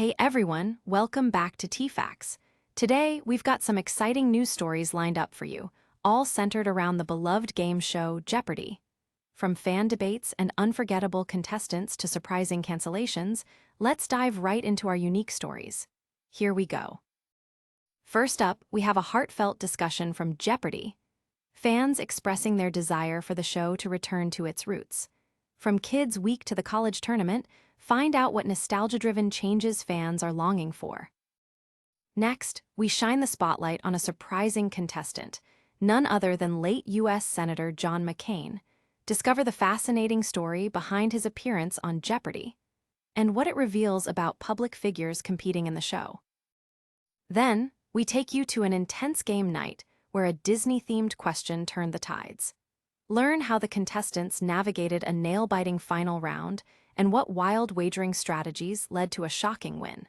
Hey everyone, welcome back to T-Facts. Today, we've got some exciting news stories lined up for you, all centered around the beloved game show Jeopardy! From fan debates and unforgettable contestants to surprising cancellations, let's dive right into our unique stories. Here we go. First up, we have a heartfelt discussion from Jeopardy! Fans expressing their desire for the show to return to its roots. From Kids Week to the college tournament, find out what nostalgia-driven changes fans are longing for. Next, we shine the spotlight on a surprising contestant, none other than late U.S. Senator John McCain. Discover the fascinating story behind his appearance on Jeopardy! And what it reveals about public figures competing in the show. Then, we take you to an intense game night where a Disney-themed question turned the tides. Learn how the contestants navigated a nail-biting final round and what wild wagering strategies led to a shocking win.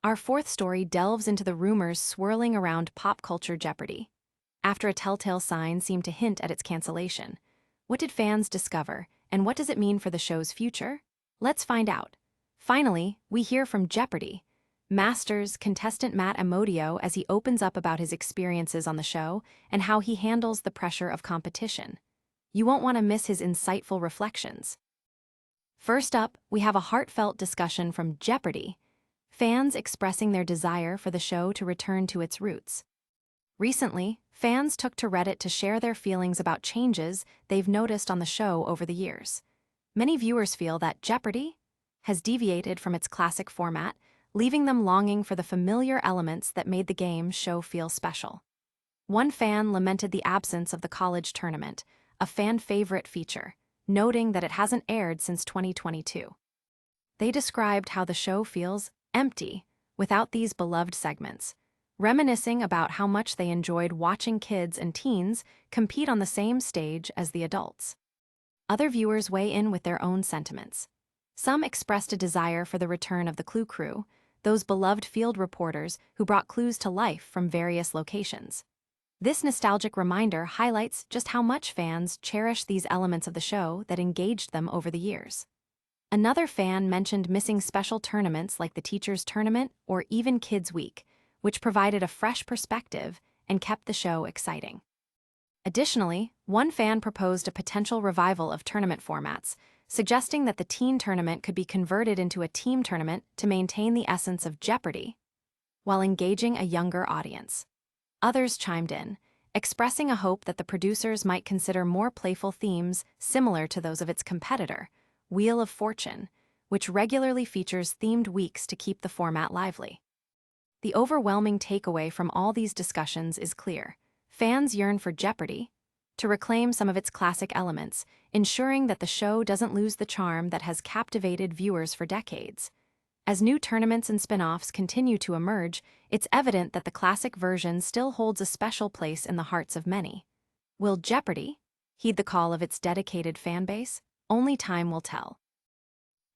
Our fourth story delves into the rumors swirling around Pop Culture Jeopardy! After a telltale sign seemed to hint at its cancellation. What did fans discover, and what does it mean for the show's future? Let's find out. Finally, we hear from Jeopardy! Masters contestant Matt Amodio as he opens up about his experiences on the show and how he handles the pressure of competition. You won't want to miss his insightful reflections. First up, we have a heartfelt discussion from Jeopardy! Fans expressing their desire for the show to return to its roots. Recently, fans took to Reddit to share their feelings about changes they've noticed on the show over the years. Many viewers feel that Jeopardy! Has deviated from its classic format, leaving them longing for the familiar elements that made the game show feel special. One fan lamented the absence of the college tournament, a fan-favorite feature, noting that it hasn't aired since 2022. They described how the show feels empty without these beloved segments, reminiscing about how much they enjoyed watching kids and teens compete on the same stage as the adults. Other viewers weigh in with their own sentiments. Some expressed a desire for the return of the Clue Crew, those beloved field reporters who brought clues to life from various locations. This nostalgic reminder highlights just how much fans cherish these elements of the show that engaged them over the years. Another fan mentioned missing special tournaments like the Teachers' Tournament or even Kids Week, which provided a fresh perspective and kept the show exciting. Additionally, one fan proposed a potential revival of tournament formats, suggesting that the teen tournament could be converted into a team tournament to maintain the essence of Jeopardy! While engaging a younger audience. Others chimed in, expressing a hope that the producers might consider more playful themes similar to those of its competitor, Wheel of Fortune, which regularly features themed weeks to keep the format lively. The overwhelming takeaway from all these discussions is clear. Fans yearn for Jeopardy! To reclaim some of its classic elements, ensuring that the show doesn't lose the charm that has captivated viewers for decades. As new tournaments and spin-offs continue to emerge, it's evident that the classic version still holds a special place in the hearts of many. Will Jeopardy! Heed the call of its dedicated fanbase? Only time will tell.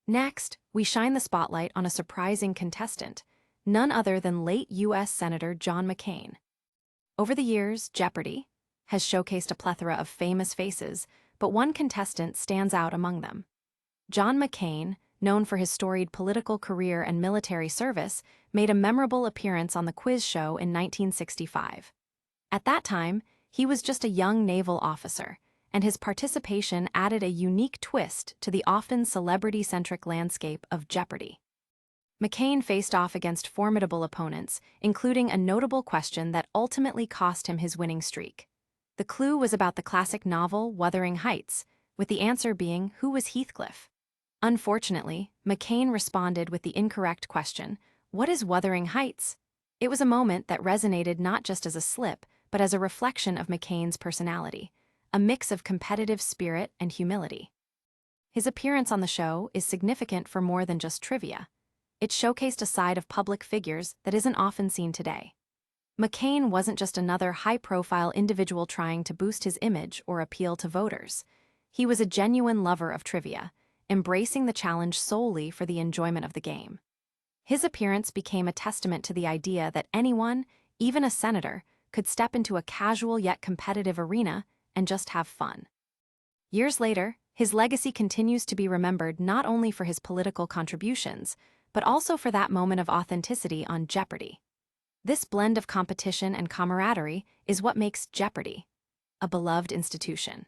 Next, we shine the spotlight on a surprising contestant, none other than late U.S. Senator John McCain. Over the years, Jeopardy! Has showcased a plethora of famous faces, but one contestant stands out among them. John McCain, known for his storied political career and military service, made a memorable appearance on the quiz show in 1965. At that time, he was just a young naval officer, and his participation added a unique twist to the often celebrity-centric landscape of Jeopardy! McCain faced off against formidable opponents, including a notable question that ultimately cost him his winning streak. The clue was about the classic novel Wuthering Heights, with the answer being who was Heathcliff. Unfortunately, McCain responded with the incorrect question, what is Wuthering Heights? It was a moment that resonated not just as a slip, but as a reflection of McCain's personality, a mix of competitive spirit and humility. His appearance on the show is significant for more than just trivia. It showcased a side of public figures that isn't often seen today. McCain wasn't just another high-profile individual trying to boost his image or appeal to voters. He was a genuine lover of trivia, embracing the challenge solely for the enjoyment of the game. His appearance became a testament to the idea that anyone, even a senator, could step into a casual yet competitive arena and just have fun. Years later, his legacy continues to be remembered not only for his political contributions, but also for that moment of authenticity on Jeopardy! This blend of competition and camaraderie is what makes Jeopardy! A beloved institution.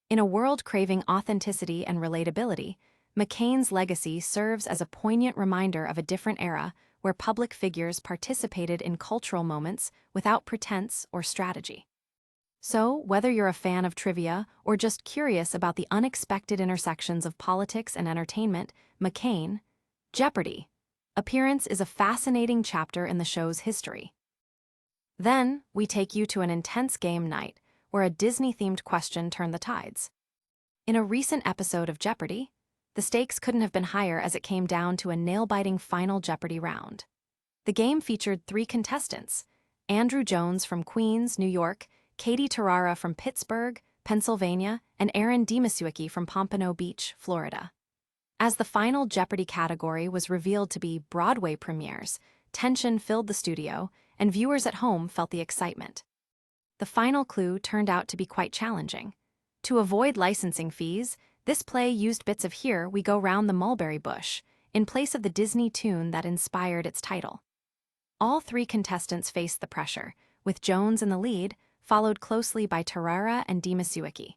In a world craving authenticity and relatability, McCain's legacy serves as a poignant reminder of a different era where public figures participated in cultural moments without pretense or strategy. So, whether you're a fan of trivia or just curious about the unexpected intersections of politics and entertainment, McCain, Jeopardy! Appearance is a fascinating chapter in the show's history. Then, we take you to an intense game night where a Disney-themed question turned the tides. In a recent episode of Jeopardy! The stakes couldn't have been higher as it came down to a nail-biting final Jeopardy round. The game featured 3 contestants: Andrew Jones from Queens, New York, Katie Tarara from Pittsburgh, Pennsylvania, and Aaron Dimasiewicz from Pompano Beach, Florida. As the final Jeopardy! Category was revealed to be Broadway premieres, tension filled the studio, and viewers at home felt the excitement. The final clue turned out to be quite challenging. To avoid licensing fees, this play used bits of Here We Go Round the Mulberry Bush in place of the Disney tune that inspired its title. All 3 contestants faced the pressure, with Jones in the lead, followed closely by Tarara and Dimasiewicz.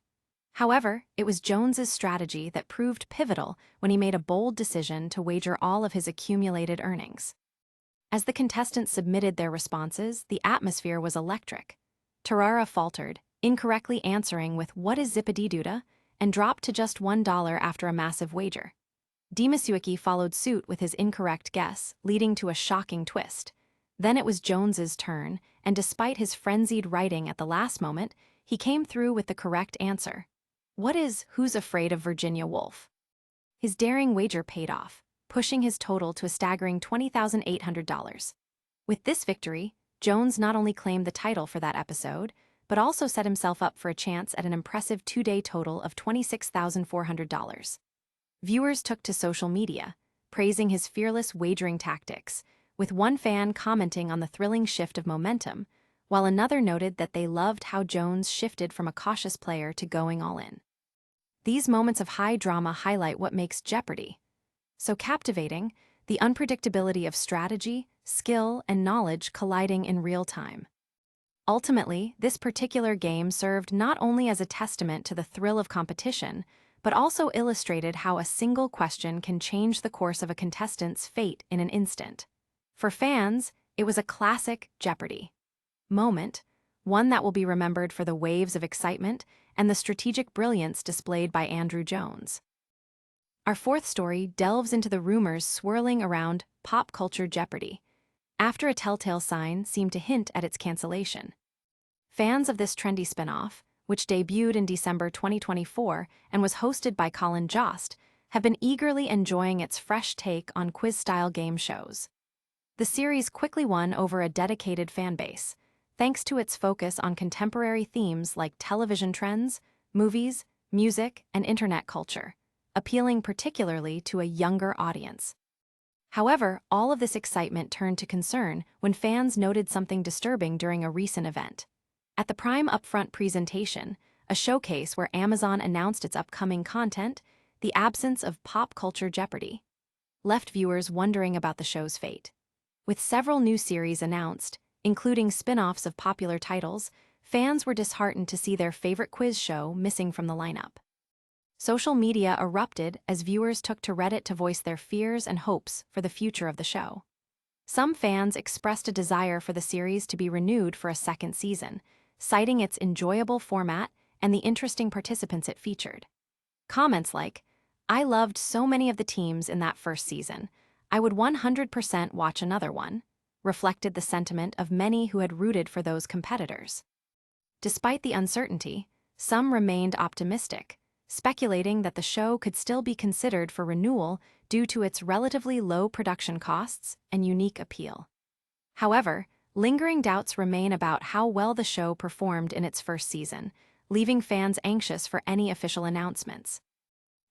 However, it was Jones's strategy that proved pivotal when he made a bold decision to wager all of his accumulated earnings. As the contestants submitted their responses, the atmosphere was electric. Tarara faltered, incorrectly answering with "What is Zippadee-Doodah?" and dropped to just $1 after a massive wager. Dimasiewicz followed suit with his incorrect guess, leading to a shocking twist. Then it was Jones's turn, and despite his frenzied writing at the last moment, he came through with the correct answer. What is Who's Afraid of Virginia Woolf? His daring wager paid off, pushing his total to a staggering $20,800. With this victory, Jones not only claimed the title for that episode, but also set himself up for a chance at an impressive 2-day total of $26,400. Viewers took to social media, praising his fearless wagering tactics, with one fan commenting on the thrilling shift of momentum, while another noted that they loved how Jones shifted from a cautious player to going all in. These moments of high drama highlight what makes Jeopardy! So captivating, the unpredictability of strategy, skill, and knowledge colliding in real time. Ultimately, this particular game served not only as a testament to the thrill of competition, but also illustrated how a single question can change the course of a contestant's fate in an instant. For fans, it was a classic Jeopardy! Moment, one that will be remembered for the waves of excitement and the strategic brilliance displayed by Andrew Jones. Our 4th story delves into the rumors swirling around Pop Culture Jeopardy! After a telltale sign seemed to hint at its cancellation. Fans of this trendy spin-off, which debuted in December 2024 and was hosted by Colin Jost, have been eagerly enjoying its fresh take on quiz-style game shows. The series quickly won over a dedicated fanbase, thanks to its focus on contemporary themes like television trends, movies, music, and internet culture, appealing particularly to a younger audience. However, all of this excitement turned to concern when fans noted something disturbing during a recent event. At the Prime Upfront presentation, a showcase where Amazon announced its upcoming content, the absence of Pop Culture Jeopardy! Left viewers wondering about the show's fate. With several new series announced, including spin-offs of popular titles, fans were disheartened to see their favorite quiz show missing from the lineup. Social media erupted as viewers took to Reddit to voice their fears and hopes for the future of the show. Some fans expressed a desire for the series to be renewed for a second season, citing its enjoyable format and the interesting participants it featured. Comments like, "I loved so many of the teams in that first season. I would 100% watch another one," reflected the sentiment of many who had rooted for those competitors. Despite the uncertainty, some remained optimistic, speculating that the show could still be considered for renewal due to its relatively low production costs and unique appeal. However, lingering doubts remain about how well the show performed in its first season, leaving fans anxious for any official announcements.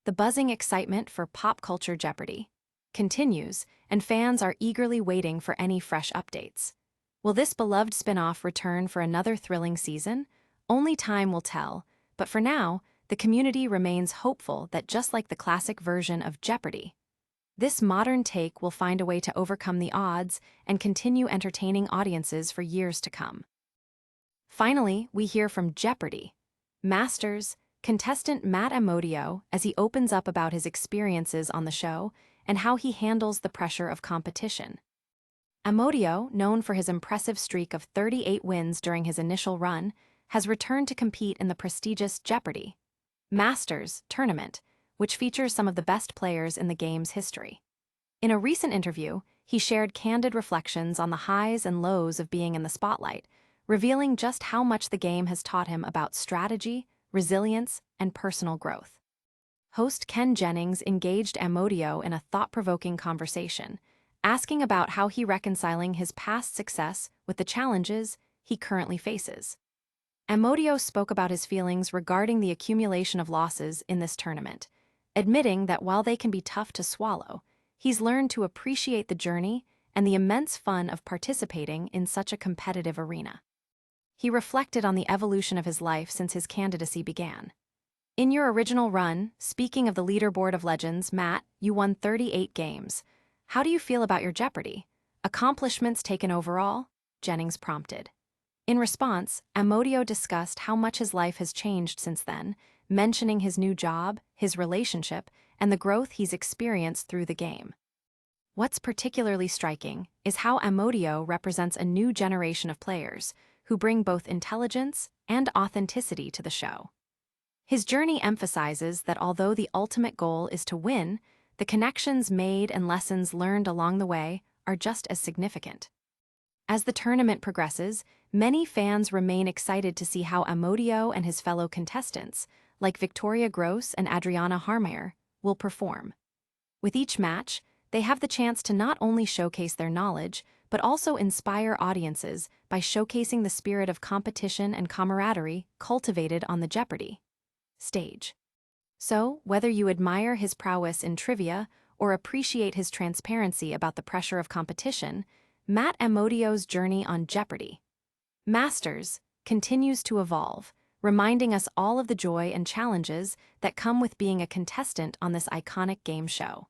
The buzzing excitement for Pop Culture Jeopardy! Continues, and fans are eagerly waiting for any fresh updates. Will this beloved spin-off return for another thrilling season? Only time will tell, but for now, the community remains hopeful that just like the classic version of Jeopardy! This modern take will find a way to overcome the odds and continue entertaining audiences for years to come. Finally, we hear from Jeopardy! Masters contestant Matt Amodio as he opens up about his experiences on the show and how he handles the pressure of competition. Amodio, known for his impressive streak of 38 wins during his initial run, has returned to compete in the prestigious Jeopardy! Masters tournament, which features some of the best players in the game's history. In a recent interview, he shared candid reflections on the highs and lows of being in the spotlight, revealing just how much the game has taught him about strategy, resilience, and personal growth. Host Ken Jennings engaged Amodio in a thought-provoking conversation, asking about how he reconciling his past success with the challenges he currently faces. Amodio spoke about his feelings regarding the accumulation of losses in this tournament, admitting that while they can be tough to swallow, he's learned to appreciate the journey and the immense fun of participating in such a competitive arena. He reflected on the evolution of his life since his candidacy began. In your original run, speaking of the leaderboard of legends, Matt, you won 38 games. How do you feel about your Jeopardy! Accomplishments taken overall? Jennings prompted. In response, Amodio discussed how much his life has changed since then, mentioning his new job, his relationship, and the growth he's experienced through the game. What's particularly striking is how Amodio represents a new generation of players who bring both intelligence and authenticity to the show. His journey emphasizes that although the ultimate goal is to win, the connections made and lessons learned along the way are just as significant. As the tournament progresses, many fans remain excited to see how Amodio and his fellow contestants, like Victoria Gross and Adriana Harmeyer, will perform. With each match, they have the chance to not only showcase their knowledge, but also inspire audiences by showcasing the spirit of competition and camaraderie cultivated on the Jeopardy! Stage. So, whether you admire his prowess in trivia or appreciate his transparency about the pressure of competition, Matt Amodio's journey on Jeopardy! Masters continues to evolve, reminding us all of the joy and challenges that come with being a contestant on this iconic game show.